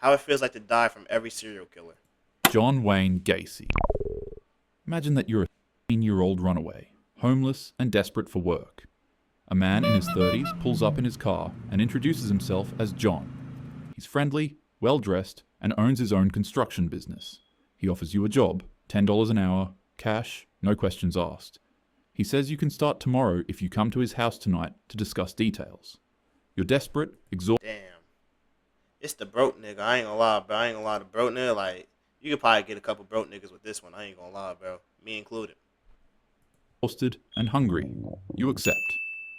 How it feels like to die from every serial killer. John Wayne Gacy. Imagine that you're a 16-year-old runaway, homeless and desperate for work. A man in his 30s pulls up in his car and introduces himself as John. He's friendly, well-dressed, and owns his own construction business. He offers you a job, $10 an hour, cash, no questions asked. He says you can start tomorrow if you come to his house tonight to discuss details. You're desperate, exhausted. Damn. It's the broke nigga. I ain't gonna lie, bro. I ain't gonna lie. The broke nigga, like, you could probably get a couple broke niggas with this one. I ain't gonna lie, bro. Me included. Exhausted and hungry. You accept.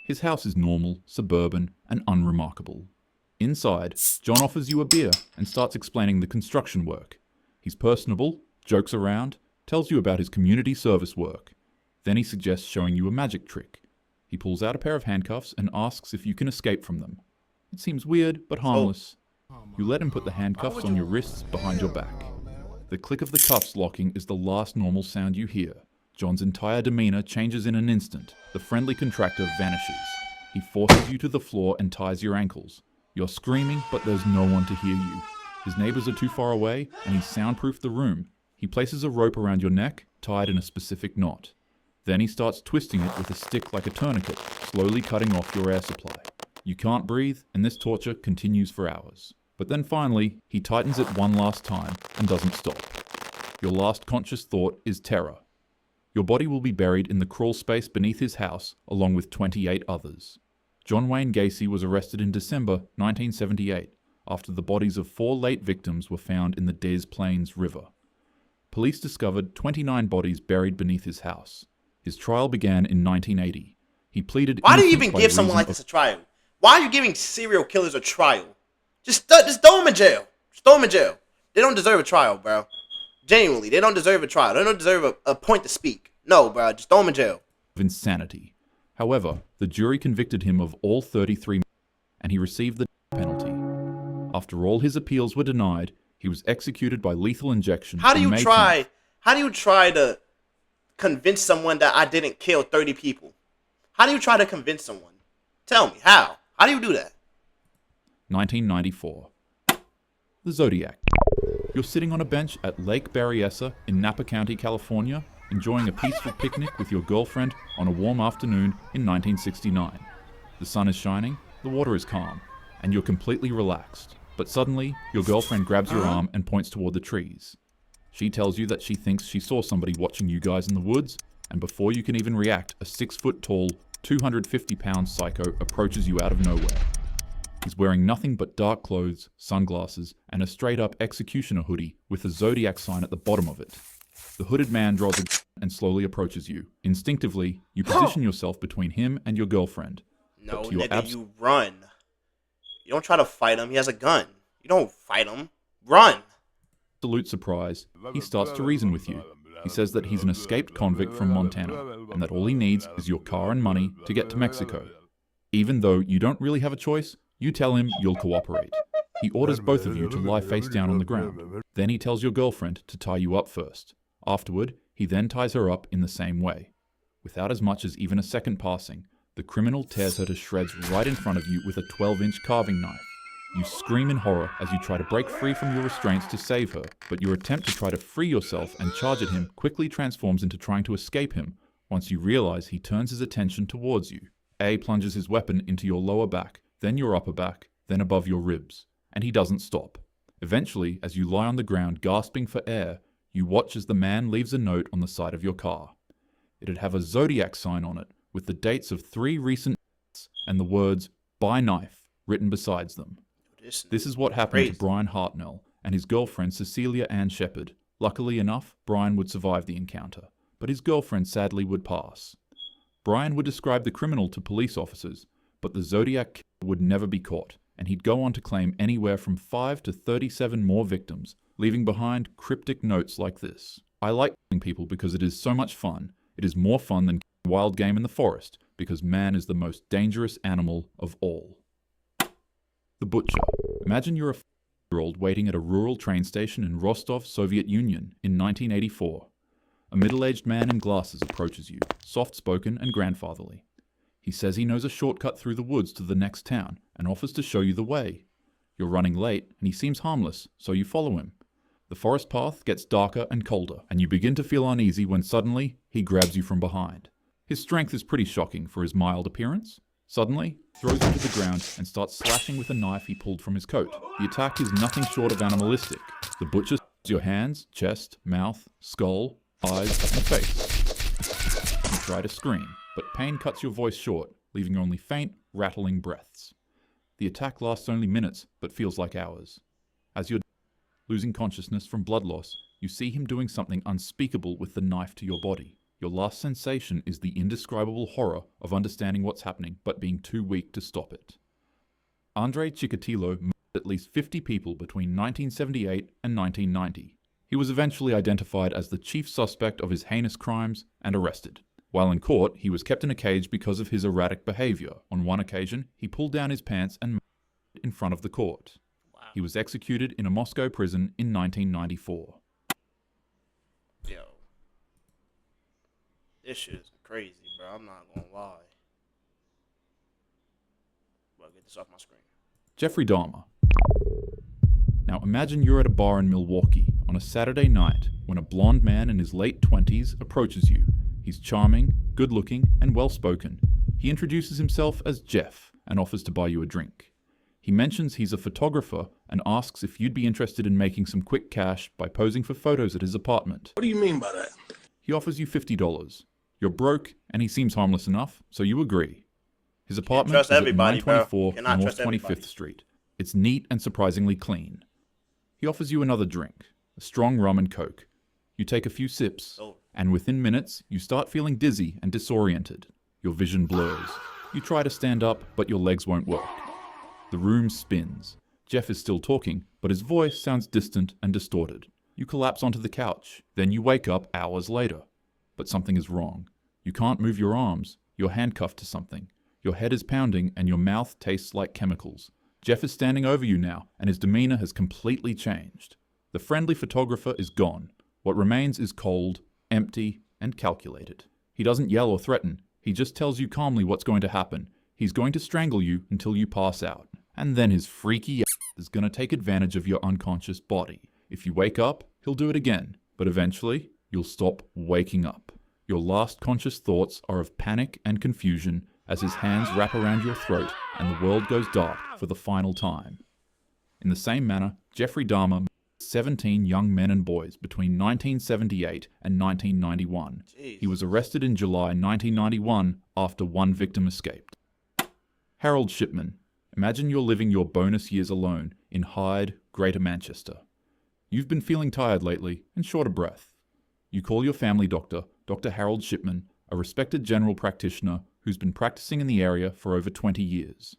His house is normal, suburban, and unremarkable. Inside, John offers you a beer and starts explaining the construction work. He's personable, jokes around, tells you about his community service work. Then he suggests showing you a magic trick. He pulls out a pair of handcuffs and asks if you can escape from them. It seems weird, but harmless. You let him put the handcuffs on your wrists behind your back. The click of the cuffs locking is the last normal sound you hear. John's entire demeanor changes in an instant. The friendly contractor vanishes. He forces you to the floor and ties your ankles. You're screaming, but there's no one to hear you. His neighbors are too far away, and he's soundproofed the room. He places a rope around your neck, tied in a specific knot. Then he starts twisting it with a stick like a tourniquet, slowly cutting off your air supply. You can't breathe, and this torture continues for hours. But then finally, he tightens it one last time and doesn't stop. Your last conscious thought is terror. Your body will be buried in the crawl space beneath his house, along with 28 others. John Wayne Gacy was arrested in December 1978 after the bodies of 4 late victims were found in the Des Plaines River. Police discovered 29 bodies buried beneath his house. His trial began in 1980. He pleaded Why do you innocent even by give someone reason like of- this a trial? Why are you giving serial killers a trial? Just throw them in jail. Just throw them in jail. They don't deserve a trial, bro. Genuinely, they don't deserve a trial. They don't deserve a point to speak. No, bro, just throw them in jail. of insanity. However, the jury convicted him of all 33 and he received the penalty. After all his appeals were denied, he was executed by lethal injection. How do on you May try? 10th. How do you try to convince someone that I didn't kill 30 people? How do you try to convince someone? Tell me, how? How do you do that? 1994. The Zodiac. You're sitting on a bench at Lake Berryessa in Napa County, California, enjoying a peaceful picnic with your girlfriend on a warm afternoon in 1969. The sun is shining, the water is calm, and you're completely relaxed. But suddenly, your girlfriend grabs your arm and points toward the trees. She tells you that she thinks she saw somebody watching you guys in the woods, and before you can even react, a 6-foot-tall, 250-pound psycho approaches you out of nowhere. He's wearing nothing but dark clothes, sunglasses, and a straight-up executioner hoodie with a Zodiac sign at the bottom of it. The hooded man draws a gun and slowly approaches you. Instinctively, you position yourself between him and your girlfriend. No, to your nigga, you run. You don't try to fight him. He has a gun. You don't fight him. Run. Absolute surprise, he starts to reason with you. He says that he's an escaped convict from Montana, and that all he needs is your car and money to get to Mexico. Even though you don't really have a choice, you tell him you'll cooperate. He orders both of you to lie face down on the ground. Then he tells your girlfriend to tie you up first. Afterward, he then ties her up in the same way. Without as much as even a second passing, the criminal tears her to shreds right in front of you with a 12-inch carving knife. You scream in horror as you try to break free from your restraints to save her, but your attempt to try to free yourself and charge at him quickly transforms into trying to escape him once you realize he turns his attention towards you. A plunges his weapon into your lower back, then your upper back, then above your ribs, and he doesn't stop. Eventually, as you lie on the ground gasping for air, you watch as the man leaves a note on the side of your car. It'd have a Zodiac sign on it with the dates of 3 recent deaths and the words, "Buy knife," written besides them. This is what happened to Brian Hartnell and his girlfriend Cecilia Ann Shepard. Luckily enough, Brian would survive the encounter, but his girlfriend sadly would pass. Brian would describe the criminal to police officers, but the Zodiac killer would never be caught, and he'd go on to claim anywhere from 5 to 37 more victims, leaving behind cryptic notes like this. "I like killing people because it is so much fun. It is more fun than killing wild game in the forest, because man is the most dangerous animal of all." The Butcher. Imagine you're a 4-year-old waiting at a rural train station in Rostov, Soviet Union in 1984. A middle-aged man in glasses approaches you, soft-spoken and grandfatherly. He says he knows a shortcut through the woods to the next town and offers to show you the way. You're running late, and he seems harmless, so you follow him. The forest path gets darker and colder, and you begin to feel uneasy when suddenly he grabs you from behind. His strength is pretty shocking for his mild appearance. Suddenly, throws you to the ground and starts slashing with a knife he pulled from his coat. The attack is nothing short of animalistic. The butcher your hands, chest, mouth, skull, eyes, and face. You try to scream, but pain cuts your voice short, leaving only faint, rattling breaths. The attack lasts only minutes, but feels like hours. As you're losing consciousness from blood loss, you see him doing something unspeakable with the knife to your body. Your last sensation is the indescribable horror of understanding what's happening, but being too weak to stop it. Andre Chikatilo murdered at least 50 people between 1978 and 1990. He was eventually identified as the chief suspect of his heinous crimes and arrested. While in court, he was kept in a cage because of his erratic behavior. On one occasion, he pulled down his pants and in front of the court. Wow. He was executed in a Moscow prison in 1994. Yo. This shit is crazy, bro. I'm not gonna lie. Well, get this off my screen. Jeffrey Dahmer. Now imagine you're at a bar in Milwaukee on a Saturday night when a blonde man in his late 20s approaches you. He's charming, good-looking, and well-spoken. He introduces himself as Jeff and offers to buy you a drink. He mentions he's a photographer and asks if you'd be interested in making some quick cash by posing for photos at his apartment. What do you mean by that? He offers you $50. You're broke, and he seems harmless enough, so you agree. His apartment is at 924 North 25th Street. It's neat and surprisingly clean. He offers you another drink, a strong rum and coke. You take a few sips, and within minutes, you start feeling dizzy and disoriented. Your vision blurs. You try to stand up, but your legs won't work. The room spins. Jeff is still talking, but his voice sounds distant and distorted. You collapse onto the couch. Then you wake up hours later. But something is wrong. You can't move your arms. You're handcuffed to something. Your head is pounding, and your mouth tastes like chemicals. Jeff is standing over you now, and his demeanor has completely changed. The friendly photographer is gone. What remains is cold, empty, and calculated. He doesn't yell or threaten. He just tells you calmly what's going to happen. He's going to strangle you until you pass out. And then his freaky ass is going to take advantage of your unconscious body. If you wake up, he'll do it again. But eventually, you'll stop waking up. Your last conscious thoughts are of panic and confusion as his hands wrap around your throat and the world goes dark for the final time. In the same manner, Jeffrey Dahmer murdered 17 young men and boys between 1978 and 1991. Jeez. He was arrested in July 1991 after one victim escaped. Harold Shipman. Imagine you're living your bonus years alone in Hyde, Greater Manchester. You've been feeling tired lately and short of breath. You call your family doctor, Dr. Harold Shipman, a respected general practitioner who's been practicing in the area for over 20 years.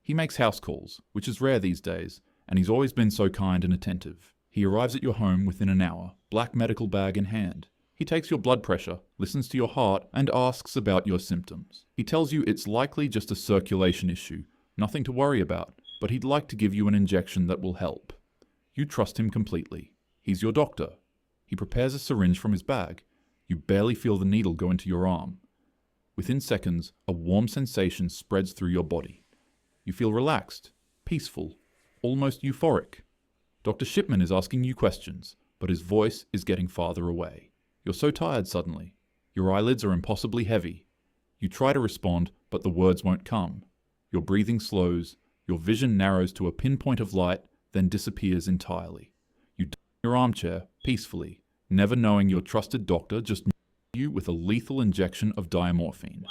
He makes house calls, which is rare these days, and he's always been so kind and attentive. He arrives at your home within an hour, black medical bag in hand. He takes your blood pressure, listens to your heart, and asks about your symptoms. He tells you it's likely just a circulation issue, nothing to worry about, but he'd like to give you an injection that will help. You trust him completely. He's your doctor. He prepares a syringe from his bag. You barely feel the needle go into your arm. Within seconds, a warm sensation spreads through your body. You feel relaxed, peaceful, almost euphoric. Dr. Shipman is asking you questions, but his voice is getting farther away. You're so tired suddenly. Your eyelids are impossibly heavy. You try to respond, but the words won't come. Your breathing slows, your vision narrows to a pinpoint of light, then disappears entirely. You die in your armchair, peacefully, never knowing your trusted doctor just murdered you with a lethal injection of diamorphine. Wow.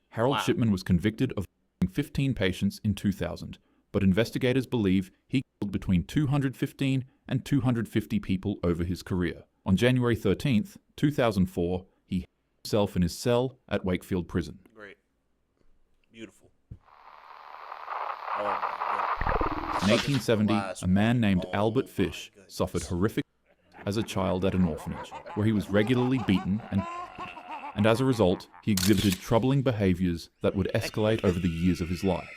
Harold Shipman was convicted of 15 patients in 2000, but investigators believe he killed between 215 and 250 people over his career. On January 13th, 2004, he hanged himself in his cell at Wakefield Prison. Great. Beautiful. Oh my In 1870, a man named Albert Fish suffered horrific as a child at an orphanage, where he was regularly beaten and as a result, he exhibited troubling behaviors that would escalate over the years of his life.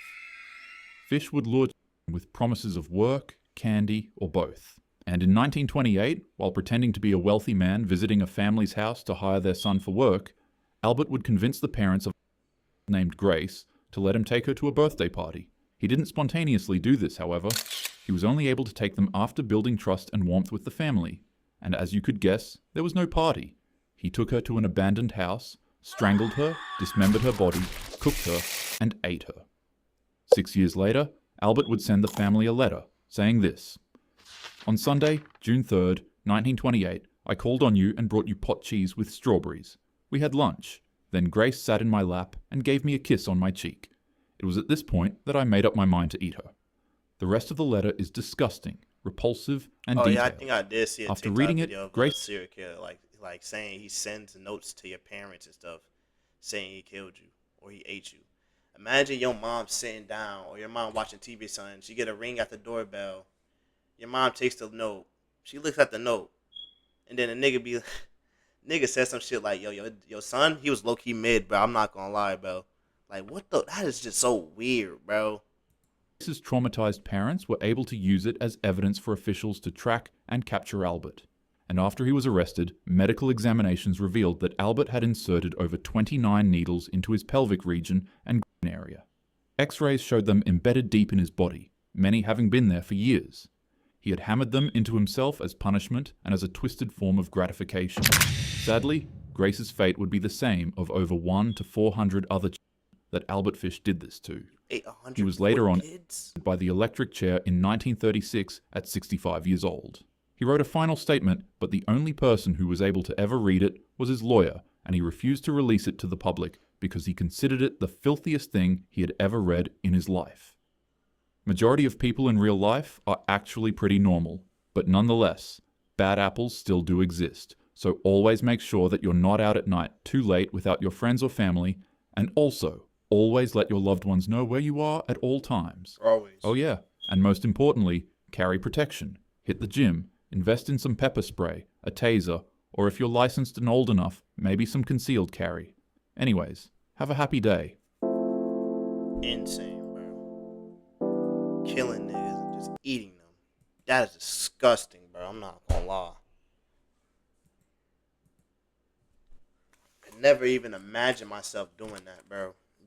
Fish would lure children with promises of work, candy, or both. And in 1928, while pretending to be a wealthy man visiting a family's house to hire their son for work, Albert would convince the parents of a named Grace to let him take her to a birthday party. He didn't spontaneously do this, however. He was only able to take them after building trust and warmth with the family, and as you could guess, there was no party. He took her to an abandoned house, strangled her, dismembered her body, cooked her, and ate her. 6 years later, Albert would send the family a letter saying this: "On Sunday, June 3rd, 1928, I called on you and brought you pot cheese with strawberries. We had lunch. Then Grace sat in my lap and gave me a kiss on my cheek. It was at this point that I made up my mind to eat her." The rest of the letter is disgusting, repulsive, and Oh detailed. yeah, I think I did see a After TikTok reading video it, of a Grace serial killer, like saying he sends notes to your parents and stuff, saying he killed you or he ate you. Imagine your mom sitting down or your mom watching TV or something. She get a ring at the doorbell. Your mom takes the note. She looks at the note, and then the nigga says some shit like, yo, son, he was low key mid, bro. I'm not gonna lie, bro. Like, what the? That is just so weird, bro. Grace's traumatized parents were able to use it as evidence for officials to track and capture Albert. And after he was arrested, medical examinations revealed that Albert had inserted over 29 needles into his pelvic region and groin area. X-rays showed them embedded deep in his body, many having been there for years. He had hammered them into himself as punishment and as a twisted form of gratification. Sadly, Grace's fate would be the same of over 1 to 400 other children that Albert Fish did this to. He was later on by the electric chair in 1936 at 65 years old. He wrote a final statement, but the only person who was able to ever read it was his lawyer, and he refused to release it to the public because he considered it the filthiest thing he had ever read in his life. Majority of people in real life are actually pretty normal, but nonetheless, bad apples still do exist, so always make sure that you're not out at night too late without your friends or family, and also, always let your loved ones know where you are at all times. Always. Oh yeah, and most importantly, carry protection. Hit the gym, invest in some pepper spray, a taser, or if you're licensed and old enough, maybe some concealed carry. Anyways, have a happy day. Insane, bro. Killing niggas and just eating them. That is disgusting, bro. I'm not gonna lie. Could never even imagine myself doing that, bro.